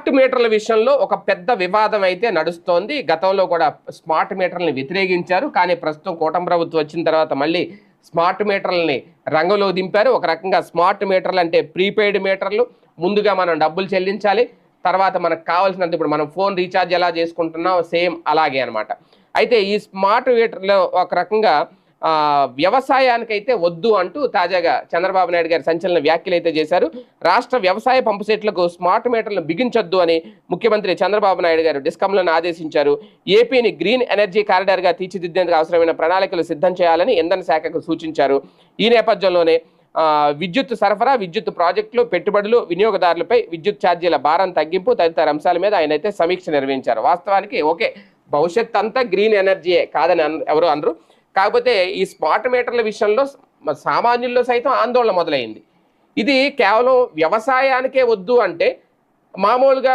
Smart మీటర్ల విషయంలో ఒక పెద్ద వివాదం అయితే నడుస్తోంది. గతంలో కూడా స్మార్ట్ మీటర్లని వ్యతిరేకించారు. కానీ ప్రస్తుతం కూటమి ప్రభుత్వం వచ్చిన తర్వాత మళ్ళీ స్మార్ట్ మీటర్లని రంగంలో దింపారు. ఒక రకంగా స్మార్ట్ మీటర్లు అంటే ప్రీపెయిడ్ మీటర్లు. ముందుగా మనం డబ్బులు చెల్లించాలి. తర్వాత మనకు కావాల్సినంత ఇప్పుడు మనం ఫోన్ రీఛార్జ్ ఎలా చేసుకుంటున్నాం సేమ్ అలాగే అనమాట. అయితే ఈ స్మార్ట్ మీటర్లో ఒక రకంగా వ్యవసాయానికైతే వద్దు అంటూ తాజాగా చంద్రబాబు నాయుడు గారు సంచలన వ్యాఖ్యలు అయితే చేశారు. రాష్ట్ర వ్యవసాయ పంపు సెట్లకు స్మార్ట్ మీటర్లను బిగించొద్దు అని ముఖ్యమంత్రి చంద్రబాబు నాయుడు గారు డిస్కంలను ఆదేశించారు. ఏపీని గ్రీన్ ఎనర్జీ కారిడార్గా తీర్చిదిద్దేందుకు అవసరమైన ప్రణాళికలు సిద్ధం చేయాలని ఇంధన శాఖకు సూచించారు. ఈ నేపథ్యంలోనే విద్యుత్ సరఫరా, విద్యుత్ ప్రాజెక్టులు, పెట్టుబడులు, వినియోగదారులపై విద్యుత్ ఛార్జీల భారం తగ్గింపు తదితర అంశాల మీద ఆయన అయితే సమీక్ష నిర్వహించారు. వాస్తవానికి ఓకే, భవిష్యత్ అంతా గ్రీన్ ఎనర్జీయే కాదని ఎవరు అనరు. కాకపోతే ఈ స్మార్ట్ మీటర్ల విషయంలో సామాన్యుల్లో సైతం ఆందోళన మొదలైంది. ఇది కేవలం వ్యవసాయానికే వద్దు అంటే మామూలుగా